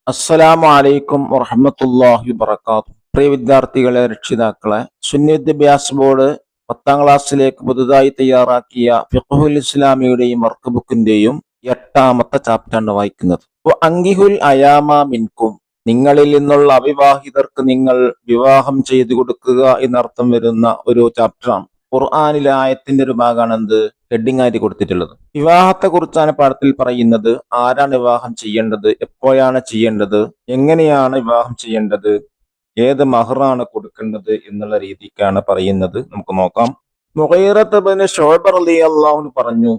അസ്സലാമു അലൈക്കും വറഹ്മത്തുള്ളാഹി വബറകാതുഹു. പ്രിയ വിദ്യാർത്ഥികളെ, രക്ഷിതാക്കളെ, സുന്നി വിദ്യാഭ്യാസ ബോർഡ് 10ാം ക്ലാസ്സിലേക്ക് പുതുതായി തയ്യാറാക്കിയ ഫിഖ്ഹുൽ ഇസ്ലാമിയുടെയും വർക്ക് ബുക്കിന്റെയും 8ാമത്തെ ചാപ്റ്ററാണ് വായിക്കുന്നത്. അങ്കിഹുൽ അയാമ മിൻകും, നിങ്ങളിൽ നിന്നുള്ള അവിവാഹിതർക്ക് നിങ്ങൾ വിവാഹം ചെയ്തു കൊടുക്കുക എന്നർത്ഥം വരുന്ന ഒരു ചാപ്റ്ററാണ്. ഖുർആനിലെ ആയത്തിന്റെ ഒരു ഭാഗമാണ് എന്ത് ഹെഡിങ് ആയിട്ട് കൊടുത്തിട്ടുള്ളത്. വിവാഹത്തെ കുറിച്ചാണ് പാഠത്തിൽ പറയുന്നത്. ആരാണ് വിവാഹം ചെയ്യേണ്ടത്, എപ്പോഴാണ് ചെയ്യേണ്ടത്, എങ്ങനെയാണ് വിവാഹം ചെയ്യേണ്ടത്, ഏത് മഹറാണ് കൊടുക്കേണ്ടത് എന്നുള്ള രീതിക്കാണ് പറയുന്നത്. നമുക്ക് നോക്കാം. മുഗീറത്ത് ഇബ്നു ശുഅബ റളിയല്ലാഹു അൻഹു പറഞ്ഞു,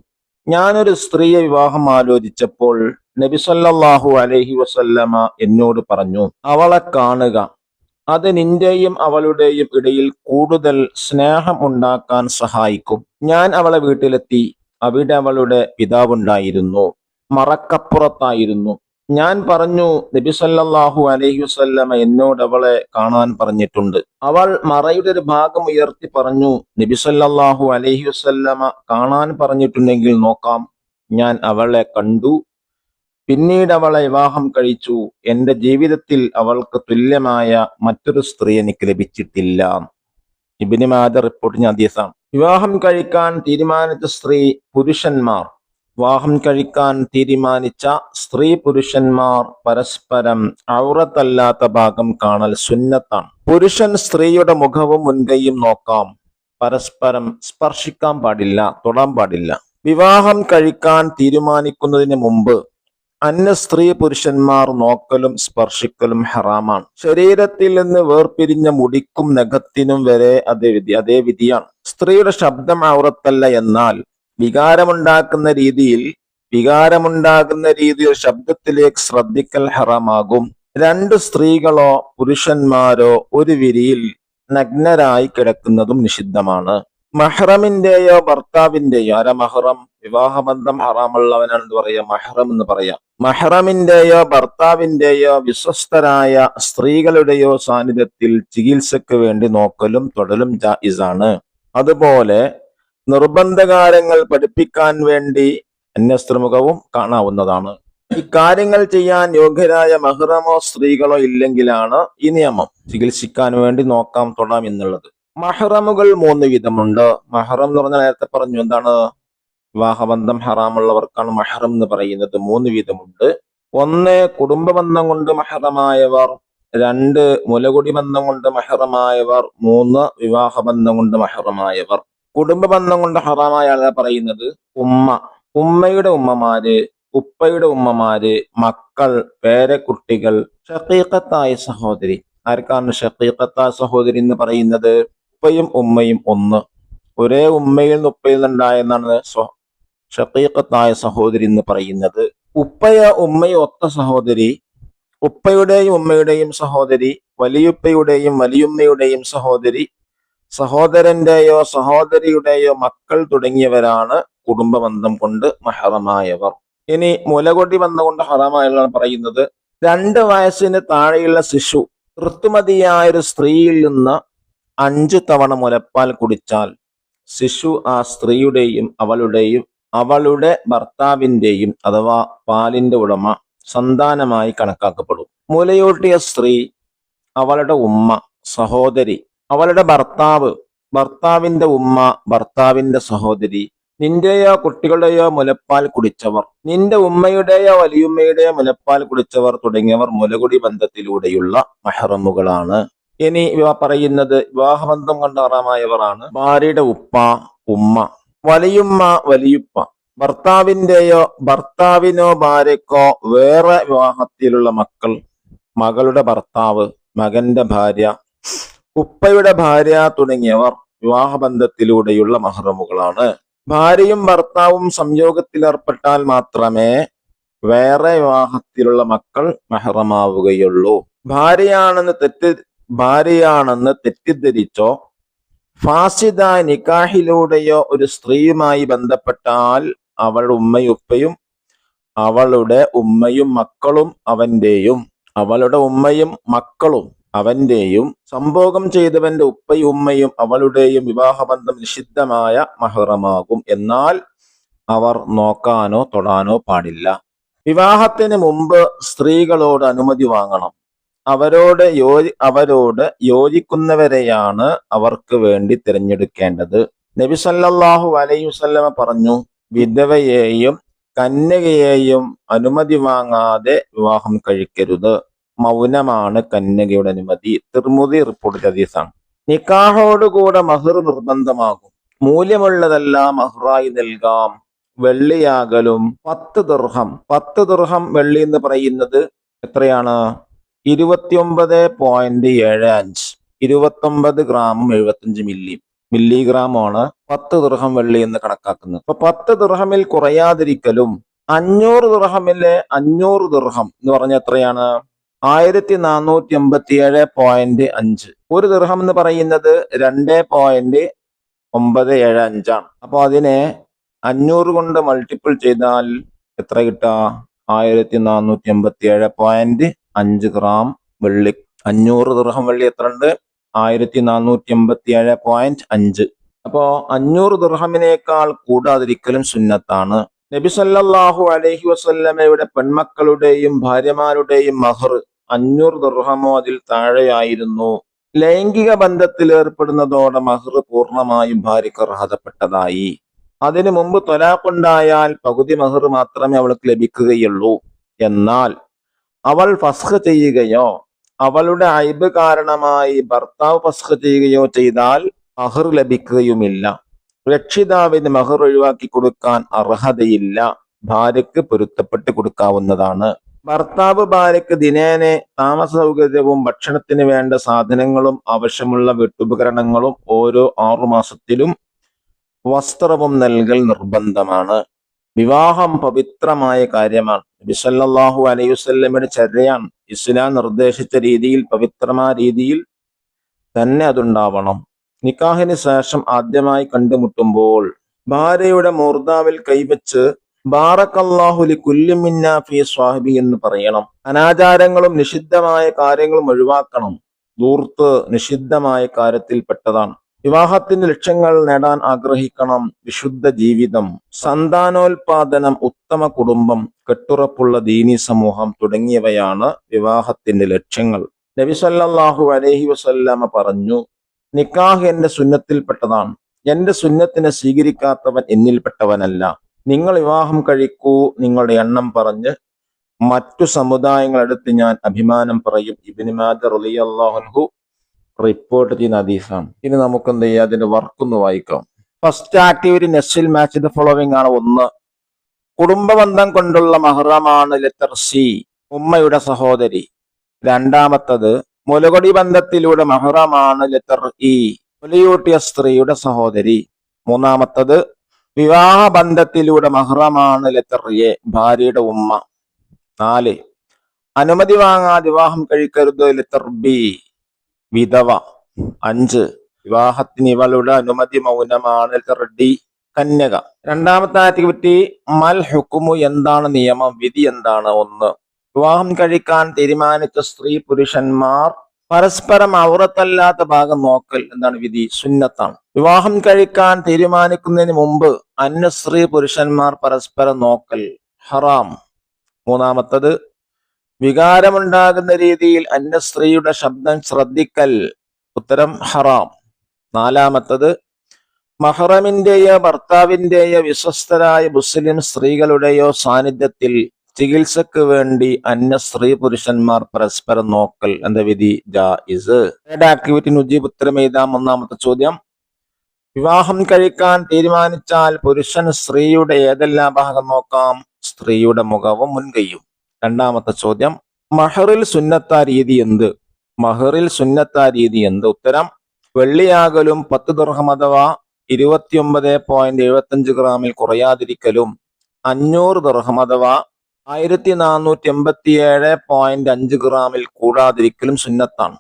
ഞാനൊരു സ്ത്രീയെ വിവാഹം ആലോചിച്ചപ്പോൾ നബി സല്ലല്ലാഹു അലൈഹി വസല്ലമ എന്നോട് പറഞ്ഞു, അവളെ കാണുക, അത് നിന്റെയും അവളുടെയും ഇടയിൽ കൂടുതൽ സ്നേഹം ഉണ്ടാക്കാൻ സഹായിക്കും. ഞാൻ അവളെ വീട്ടിലെത്തി. അവിടെ അവളുടെ പിതാവുണ്ടായിരുന്നു, മറക്കപ്പുറത്തായിരുന്നു. ഞാൻ പറഞ്ഞു, നബി സല്ലല്ലാഹു അലൈഹി വസല്ലമ എന്നോട് അവളെ കാണാൻ പറഞ്ഞിട്ടുണ്ട്. അവൾ മറയുടെ ഒരു ഭാഗം ഉയർത്തി പറഞ്ഞു, നബി സല്ലല്ലാഹു അലൈഹി വസല്ലമ കാണാൻ പറഞ്ഞിട്ടുണ്ടെങ്കിൽ നോക്കാം. ഞാൻ അവളെ കണ്ടു. പിന്നീട് അവളെ വിവാഹം കഴിച്ചു. എന്റെ ജീവിതത്തിൽ അവൾക്ക് തുല്യമായ മറ്റൊരു സ്ത്രീ എനിക്ക് ലഭിച്ചിട്ടില്ല. ഇബ്നു മാജ റിപ്പോർട്ട് ചെയ്യുന്ന ഹദീസാണ്. വിവാഹം കഴിക്കാൻ തീരുമാനിച്ച സ്ത്രീ പുരുഷന്മാർ പരസ്പരം ഔറത്തല്ലാത്ത ഭാഗം കാണൽ സുന്നത്താണ്. പുരുഷൻ സ്ത്രീയുടെ മുഖവും മുൻകൈയും നോക്കാം. പരസ്പരം സ്പർശിക്കാൻ പാടില്ല, തൊടാൻ പാടില്ല. വിവാഹം കഴിക്കാൻ തീരുമാനിക്കുന്നതിന് മുമ്പ് അന്യ സ്ത്രീ പുരുഷന്മാർ നോക്കലും സ്പർശിക്കലും ഹറാമാണ്. ശരീരത്തിൽ നിന്ന് വേർപിരിഞ്ഞ മുടിക്കും നഖത്തിനും വരെ അതേ വിധിയാണ്. സ്ത്രീയുടെ ശബ്ദം ഔറത്തല്ല, എന്നാൽ വികാരമുണ്ടാകുന്ന രീതിയിൽ ശബ്ദത്തിലേക്ക് ശ്രദ്ധിക്കൽ ഹറാമാകും. രണ്ട് സ്ത്രീകളോ പുരുഷന്മാരോ ഒരു വിരിയിൽ നഗ്നരായി കിടക്കുന്നതും നിഷിദ്ധമാണ്. മഹ്റമിന്റെയോ ഭർത്താവിന്റെയോ, ആരാ മഹ്റം? വിവാഹബന്ധം ഹറാമുള്ളവനാണ് എന്ത് പറയാ? മഹ്റം എന്ന് പറയാം. മഹ്റമിന്റെയോ ഭർത്താവിന്റെയോ വിശ്വസ്തരായ സ്ത്രീകളുടെയോ സാന്നിധ്യത്തിൽ ചികിത്സക്ക് വേണ്ടി നോക്കലും തൊടലും ജായിസാണ്. അതുപോലെ നിർബന്ധകാര്യങ്ങൾ പഠിപ്പിക്കാൻ വേണ്ടി അന്യസ്ത്രീമുഖവും കാണാവുന്നതാണ്. ഇക്കാര്യങ്ങൾ ചെയ്യാൻ യോഗ്യരായ മഹ്റമോ സ്ത്രീകളോ ഇല്ലെങ്കിലാണ് ഈ നിയമം. ചികിത്സിക്കാൻ വേണ്ടി നോക്കാം, തൊടാം എന്നുള്ളത്. മഹ്റമുകൾ 3 വിധമുണ്ട്. മഹ്റം എന്ന് പറഞ്ഞാൽ നേരത്തെ പറഞ്ഞു, എന്താണ്? വിവാഹബന്ധം ഹറാമുള്ളവർക്കാണ് മഹ്റം എന്ന് പറയുന്നത്. 3 വിധമുണ്ട്. 1 കുടുംബബന്ധം കൊണ്ട് മഹ്റമായവർ, 2 മുലകുടി ബന്ധം കൊണ്ട് മഹ്റമായവർ, 3 വിവാഹബന്ധം കൊണ്ട് മഹ്റമായവർ. കുടുംബബന്ധം കൊണ്ട് ഹറാമായ ആളെ പറയുന്നത് ഉമ്മയുടെ ഉമ്മമാര്, ഉപ്പയുടെ ഉമ്മമാര്, മക്കൾ, പേരക്കുട്ടികൾ, ഷഖീഖത്തായ സഹോദരി. ആർക്കാണ് ഷഖീഖത്തായ സഹോദരി എന്ന് പറയുന്നത്? ഉപ്പയും ഉമ്മയും ഒന്ന്, ഒരേ ഉമ്മയിൽ നിന്ന് ഉപ്പയിൽ നിന്നുണ്ടായെന്നാണ് ഷഖീഖത്തായ സഹോദരി എന്ന് പറയുന്നത്. ഉമ്മയോ ഒത്ത സഹോദരി, ഉപ്പയുടെയും ഉമ്മയുടെയും സഹോദരി, വലിയുപ്പയുടെയും വലിയുമ്മയുടെയും സഹോദരി, സഹോദരന്റെയോ സഹോദരിയുടെയോ മക്കൾ തുടങ്ങിയവരാണ് കുടുംബബന്ധം കൊണ്ട് മഹറമായവർ. ഇനി മുലകൊടി ബന്ധം കൊണ്ട് ഹറാമായവരാണ് പറയുന്നത്. 2 വയസ്സിന് താഴെയുള്ള ശിശു ഋതുമതിയായ ഒരു സ്ത്രീയിൽ നിന്ന് 5 തവണ മുലപ്പാൽ കുടിച്ചാൽ ശിശു ആ സ്ത്രീയുടെയും അവളുടെ ഭർത്താവിന്റെയും അഥവാ പാലിന്റെ ഉടമ സന്താനമായി കണക്കാക്കപ്പെടും. മുലയൂട്ടിയ സ്ത്രീ, അവളുടെ ഉമ്മ, സഹോദരി, അവളുടെ ഭർത്താവിന്റെ ഉമ്മ, ഭർത്താവിന്റെ സഹോദരി, നിന്റെയോ കുട്ടികളുടെയോ മുലപ്പാൽ കുടിച്ചവർ, നിന്റെ ഉമ്മയുടെയോ വലിയുമ്മയുടെയോ മുലപ്പാൽ കുടിച്ചവർ തുടങ്ങിയവർ മുലകുടി ബന്ധത്തിലൂടെയുള്ള മഹ്റമുകളാണ്. ഇനി പറയുന്നത് വിവാഹബന്ധം കൊണ്ട് ഹറാമായവരാണ്. ഭാര്യയുടെ ഉപ്പ, ഉമ്മ, വലിയുമ്മ, വലിയുപ്പ, ഭർത്താവിനോ ഭാര്യക്കോ വേറെ വിവാഹത്തിലുള്ള മക്കൾ, മകളുടെ ഭർത്താവ്, മകന്റെ ഭാര്യ, ഉപ്പയുടെ ഭാര്യ തുടങ്ങിയവർ വിവാഹബന്ധത്തിലൂടെയുള്ള മഹ്റമുകളാണ്. ഭാര്യയും ഭർത്താവും സംയോഗത്തിലേർപ്പെട്ടാൽ മാത്രമേ വേറെ വിവാഹത്തിലുള്ള മക്കൾ മഹ്റമാവുകയുള്ളൂ. ഭാര്യയാണെന്ന് തെറ്റിദ്ധരിച്ചോ ഫാസിദ നിക്കാഹിലൂടെയോ ഒരു സ്ത്രീയുമായി ബന്ധപ്പെട്ടാൽ അവളുടെ ഉമ്മയും അവളുടെ ഉമ്മയും മക്കളും അവന്റെയും സംഭോഗം ചെയ്തവന്റെ ഉപ്പയും ഉമ്മയും അവളുടെയും വിവാഹബന്ധം നിഷിദ്ധമായ മഹ്റമാകും. എന്നാൽ അവർ നോക്കാനോ തൊടാനോ പാടില്ല. വിവാഹത്തിന് മുമ്പ് സ്ത്രീകളോട് അനുമതി വാങ്ങണം. അവരോട് യോജിക്കുന്നവരെയാണ് അവർക്ക് വേണ്ടി തിരഞ്ഞെടുക്കേണ്ടത്. നബി സല്ലല്ലാഹു അലൈഹി വസല്ലമ പറഞ്ഞു, വിധവയെയും കന്യകയെയും അനുമതി വാങ്ങാതെ വിവാഹം കഴിക്കരുത്. മൗനമാണ് കന്യകയുടെ അനുമതി. തിർമുദി റിപ്പോർട്ട് ഹദീസാണ്. നിക്കാഹോടുകൂടെ മഹർ നിർബന്ധമാകും. മൂല്യമുള്ളതെല്ലാം മഹറായി നൽകാം. വെള്ളിയാകലും 10 ദിർഹം. 10 ദിർഹം വെള്ളി എന്ന് പറയുന്നത് എത്രയാണ്? 29.75. 29 ഗ്രാമും 75 മില്ലിഗ്രാമാണ് 10 ദിർഹം വെള്ളി എന്ന് കണക്കാക്കുന്നത്. അപ്പൊ 10 ദിർഹമിൽ കുറയാതിരിക്കലും. 500 ദിർഹമിലെ 500 ദിർഹം എന്ന് പറഞ്ഞ എത്രയാണ്? 1487.5. ഒരു ദിർഹം എന്ന് പറയുന്നത് 2.975 ആണ്. അപ്പൊ അതിനെ 500 കൊണ്ട് മൾട്ടിപ്പിൾ ചെയ്താൽ എത്ര കിട്ടുക? 1487.5 ഗ്രാം വെള്ളി. 500 ദിർഹം വെള്ളി എത്ര ഉണ്ട്? 1487.5. അപ്പോ 500 ദിർഹമിനേക്കാൾ കൂടാതിരിക്കലും സുന്നത്താണ്. നബി സല്ലല്ലാഹു അലൈഹി വസല്ലമയുടെ പെൺമക്കളുടെയും ഭാര്യമാരുടെയും മഹർ 500 ദിർഹമോ അതിൽ താഴെയായിരുന്നു. ലൈംഗിക ബന്ധത്തിൽ ഏർപ്പെടുന്നതോടെ മഹർ പൂർണ്ണമായും ഭാര്യക്ക് അർഹതപ്പെട്ടതായി. അതിനു മുമ്പ് ത്വലാഖുണ്ടായാൽ പകുതി മഹർ മാത്രമേ അവൾക്ക് ലഭിക്കുകയുള്ളൂ. എന്നാൽ അവൾ ഫസ്ഖ് ചെയ്യുകയോ അവളുടെ ഐബ് കാരണമായി ഭർത്താവ് ഫസ്ഖ് ചെയ്യുകയോ ചെയ്താൽ മഹർ ലഭിക്കുകയുമില്ല. രക്ഷിതാവിന് മഹർ ഒഴിവാക്കി കൊടുക്കാൻ അർഹതയില്ല. ഭാര്യക്ക് പൊരുത്തപ്പെട്ട് കൊടുക്കാവുന്നതാണ്. ഭർത്താവ് ഭാര്യക്ക് ദിനേനെ താമസ സൗകര്യവും ഭക്ഷണത്തിന് വേണ്ട സാധനങ്ങളും ആവശ്യമുള്ള വീട്ടുപകരണങ്ങളും ഓരോ 6 മാസത്തിലും വസ്ത്രവും നൽകൽ നിർബന്ധമാണ്. വിവാഹം പവിത്രമായ കാര്യമാണ്. നബി സല്ലല്ലാഹു അലൈഹി വസല്ലമയുടെ ചര്യയാണ്. ഇസ്ലാം നിർദ്ദേശിച്ച രീതിയിൽ, പവിത്രമായ രീതിയിൽ തന്നെ അതുണ്ടാവണം. നിക്കാഹിന് ശേഷം ആദ്യമായി കണ്ടുമുട്ടുമ്പോൾ ഭാര്യയുടെ മൂർധാവിൽ കൈവച്ച് ബാറക്കല്ലാഹു ലികുല്ലി മിന്നാ ഫീ സ്വാഹിബി എന്ന് പറയണം. അനാചാരങ്ങളും നിഷിദ്ധമായ കാര്യങ്ങളും ഒഴിവാക്കണം. ധൂർത്ത് നിഷിദ്ധമായ കാര്യത്തിൽപ്പെട്ടതാണ്. വിവാഹത്തിന്റെ ലക്ഷ്യങ്ങൾ നേടാൻ ആഗ്രഹിക്കണം. വിശുദ്ധ ജീവിതം, സന്താനോൽപാദനം, ഉത്തമ കുടുംബം, കെട്ടുറപ്പുള്ള ദീനി സമൂഹം തുടങ്ങിയവയാണ് വിവാഹത്തിന്റെ ലക്ഷ്യങ്ങൾ. നബി സല്ലല്ലാഹു അലൈഹി വസല്ലമ പറഞ്ഞു, നിക്കാഹ് എന്റെ സുന്നത്തിൽപ്പെട്ടതാണ്. എന്റെ സുന്നത്തിനെ സ്വീകരിക്കാത്തവൻ എന്നിൽപ്പെട്ടവനല്ല. നിങ്ങൾ വിവാഹം കഴിക്കൂ. നിങ്ങളുടെ എണ്ണം പറഞ്ഞ് മറ്റു സമുദായങ്ങളെടുത്ത് ഞാൻ അഭിമാനം പറയും. ഇബ്നു മാജ റളിയല്ലാഹു അൻഹു റിപ്പോർട്ട് ചെയ്യുന്ന ഹദീസാണ്. ഇനി നമുക്ക് എന്ത് ചെയ്യാം? അതിന്റെ വർക്കൊന്ന് വായിക്കാം. ഫസ്റ്റ് ആക്ടിവിറ്റി നെസ്റ്റിൽ മാച്ച് ദ ഫോളോവിംഗ് ആണ്. 1, കുടുംബ ബന്ധം കൊണ്ടുള്ള മഹ്റമാണ് ലെറ്റർ സി, ഉമ്മയുടെ സഹോദരി. 2, മുലകൊടി ബന്ധത്തിലൂടെ മഹ്റമാണ് ലെറ്റർ ഇ, മുലയൂട്ടിയ സ്ത്രീയുടെ സഹോദരി. 3, വിവാഹ ബന്ധത്തിലൂടെ മഹ്റമാണ് ലെറ്റർ എ, ഭാര്യയുടെ ഉമ്മ. 4, അനുമതി വാങ്ങാതെ വിവാഹം കഴിക്കരുത് ലെറ്റർ ബി, വിധവ. 5, വിവാഹത്തിന് ഇവളുടെ അനുമതി മൗനമാണ് ലെറ്റർ ഡി, കന്യക. 2ാമത്തെ ആക്ടിവിറ്റി മൽ ഹുക്കുമു, എന്താണ് നിയമം, വിധി എന്താണ്? 1, വിവാഹം കഴിക്കാൻ തീരുമാനിച്ച സ്ത്രീ പുരുഷന്മാർ പരസ്പരം ഔറത്തല്ലാത്ത ഭാഗം നോക്കൽ. എന്താണ് വിധി? സുന്നത്താണ്. വിവാഹം കഴിക്കാൻ തീരുമാനിക്കുന്നതിന് മുമ്പ് അന്യ സ്ത്രീ പുരുഷന്മാർ പരസ്പരം നോക്കൽ ഹറാം. 3, വികാരമുണ്ടാകുന്ന രീതിയിൽ അന്യ സ്ത്രീയുടെ ശബ്ദം ശ്രദ്ധിക്കൽ. ഉത്തരം ഹറാം. 4, മഹ്റമിന്റെയോ ഭർത്താവിന്റെയോ വിശ്വസ്തരായ മുസ്ലിം സ്ത്രീകളുടെയോ സാന്നിധ്യത്തിൽ ചികിത്സക്ക് വേണ്ടി അന്യ സ്ത്രീ പുരുഷന്മാർ പരസ്പരം നോക്കൽ. എന്താ വിധി? ജായിസ്. ആക്ടിവിറ്റി നുജീബ്, ഉത്തരം എഴുതാം. 1ാമത്തെ ചോദ്യം, വിവാഹം കഴിക്കാൻ തീരുമാനിച്ചാൽ പുരുഷൻ സ്ത്രീയുടെ ഏതെല്ലാം ഭാഗം നോക്കാം? സ്ത്രീയുടെ മുഖവും മുൻകൈയും. 2ാമത്തെ ചോദ്യം, മഹറിൽ സുന്നത്താ രീതി എന്ത്? മഹറിൽ സുന്നത്താ രീതി എന്ത്? ഉത്തരം വെള്ളിയാകലും 10 ദിർഹം അഥവാ 29.75 ഗ്രാമിൽ കുറയാതിരിക്കലും 500 ദിർഹം അഥവാ 1487.5 ഗ്രാമിൽ കൂടാതിരിക്കലും സുന്നത്താണ്.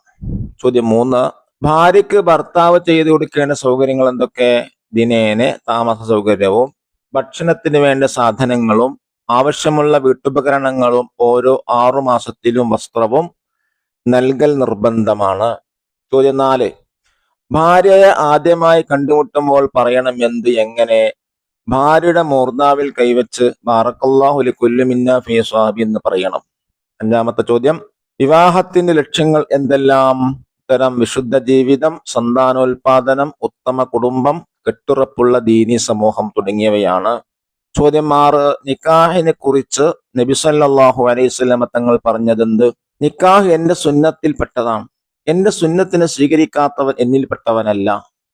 ചോദ്യം 3, ഭാര്യയ്ക്ക് ഭർത്താവ് ചെയ്തു കൊടുക്കേണ്ട സൗകര്യങ്ങൾ എന്തൊക്കെ? ദിനേനെ താമസ സൗകര്യവും ഭക്ഷണത്തിന് വേണ്ട സാധനങ്ങളും ആവശ്യമുള്ള വീട്ടുപകരണങ്ങളും ഓരോ 6 മാസത്തിലും വസ്ത്രവും നൽകൽ നിർബന്ധമാണ്. ചോദ്യം 4, ഭാര്യയെ ആദ്യമായി കണ്ടുമുട്ടുമ്പോൾ പറയണം എന്ത്, എങ്ങനെ? ഭാര്യയുടെ മൂർധാവിൽ കൈവച്ച് ബാറക്കല്ലാഹു ലികുല്ലി മിന്നാ ഫീ സ്വഹാബി എന്ന് പറയണം. 5-ാമത്തെ ചോദ്യം, വിവാഹത്തിന്റെ ലക്ഷ്യങ്ങൾ എന്തെല്ലാം? ഉത്തരം: വിശുദ്ധ ജീവിതം, സന്താനോൽപാദനം, ഉത്തമ കുടുംബം, കെട്ടുറപ്പുള്ള ദീനി സമൂഹം തുടങ്ങിയവയാണ്. ചോദ്യം 6, നിക്കാഹിനെ കുറിച്ച് നബി സല്ലല്ലാഹു അലൈഹി വസല്ലം തങ്ങൾ പറഞ്ഞതെന്ത്? നിക്കാഹ് എന്റെ സുന്നത്തിൽപ്പെട്ടതാണ്. എന്റെ സുന്നത്തിനെ സ്വീകരിക്കാത്തവൻ എന്നിൽപ്പെട്ടവനല്ല.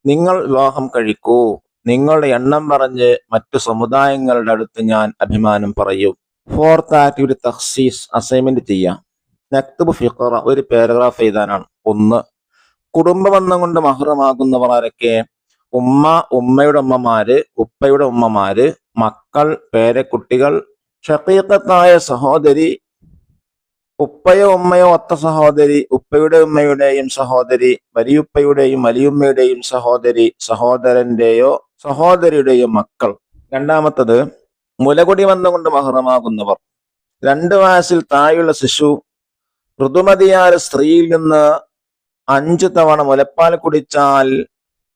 നിങ്ങൾ വിവാഹം കഴിക്കൂ. നിങ്ങളുടെ എണ്ണം പറഞ്ഞ് മറ്റു സമുദായങ്ങളുടെ അടുത്ത് ഞാൻ അഭിമാനം പറയും. 4th ആക്ടിവിറ്റി തഖ്സീസ്, അസൈൻമെന്റ് ചെയ്യാം. നക്തുബ് ഫിഖറ, ഒരു പാരഗ്രാഫ് എഴുതാനാണ്. 1, കുടുംബബന്ധം കൊണ്ട് മഹ്റമാകുന്നവർ ആരൊക്കെ? ഉമ്മ, ഉമ്മയുടെ ഉമ്മമാര്, ഉപ്പയുടെ ഉമ്മമാര്, മക്കൾ, പേരക്കുട്ടികൾ, ഷഖീഖത്തായ സഹോദരി, ഉപ്പയോ ഉമ്മയോ ഒത്ത സഹോദരി, ഉപ്പയുടെ ഉമ്മയുടെയും സഹോദരി, വലിയുപ്പയുടെയും വലിയുമ്മയുടെയും സഹോദരി, സഹോദരന്റെയോ സഹോദരിയുടെയും മക്കൾ. 2-ാമത്തത്, മുലകുടി ബന്ധം കൊണ്ട് മഹ്റമാകുന്നവർ. 2 വയസ്സിൽ താഴെയുള്ള ശിശു, ഋതുമതിയായ സ്ത്രീയിൽ നിന്ന് 5 തവണ മുലപ്പാൽ കുടിച്ചാൽ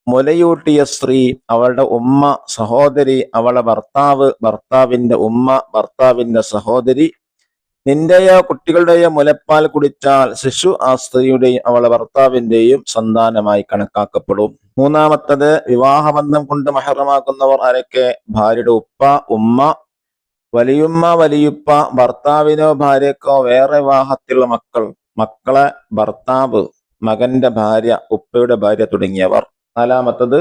മുലയൂട്ടിയ സ്ത്രീ, അവളുടെ ഉമ്മ, സഹോദരി, അവളുടെ ഭർത്താവ്, ഭർത്താവിന്റെ ഉമ്മ, ഭർത്താവിന്റെ സഹോദരി, നിന്റെയോ കുട്ടികളുടെയോ മുലപ്പാൽ കുടിച്ചാൽ ശിശു ആ സ്ത്രീയുടെയും അവളുടെ ഭർത്താവിന്റെയും സന്താനമായി കണക്കാക്കപ്പെടും. 3-ാമത്തത്, വിവാഹബന്ധം കൊണ്ട് മഹ്റമാക്കുന്നവർ ആരൊക്കെ? ഭാര്യയുടെ ഉപ്പ, ഉമ്മ, വലിയുമ്മ, വലിയുപ്പ, ഭർത്താവിനോ ഭാര്യക്കോ വേറെ വിവാഹത്തിലുള്ള മക്കൾ, മക്കളെ ഭർത്താവ്, മകന്റെ ഭാര്യ, ഉപ്പയുടെ ഭാര്യ തുടങ്ങിയവർ. 4-ാമത്തത്,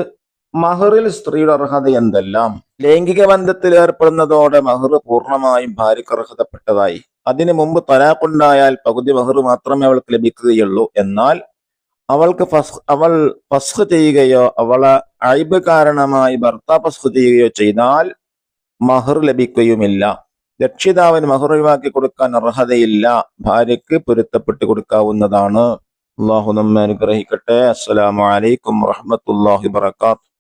മഹറിൽ സ്ത്രീയുടെ അർഹത എന്തെല്ലാം? ലൈംഗിക ബന്ധത്തിൽ ഏർപ്പെടുന്നതോടെ മഹർ പൂർണ്ണമായും ഭാര്യക്ക് അർഹതപ്പെട്ടതായി. അതിനു മുമ്പ് തലാഖുണ്ടായാൽ പകുതി മഹർ മാത്രമേ അവൾക്ക് ലഭിക്കുകയുള്ളൂ. എന്നാൽ അവൾ ഫസ്ഖ് ചെയ്യുകയോ അവളെ അയ്ബ് കാരണമായി ഭർത്താവ് ഫസ്ഖ് ചെയ്യുകയോ ചെയ്താൽ മഹർ ലഭിക്കുകയുമില്ല. രക്ഷിതാവിന് മഹർ ഒഴിവാക്കി കൊടുക്കാൻ അർഹതയില്ല. ഭാര്യയ്ക്ക് പൊരുത്തപ്പെട്ട് കൊടുക്കാവുന്നതാണ്. അള്ളാഹു നമ്മെ അനുഗ്രഹിക്കട്ടെ. അസ്സലാമു അലൈക്കും വറഹ്മത്തുള്ളാഹി വബറകാതുഹു.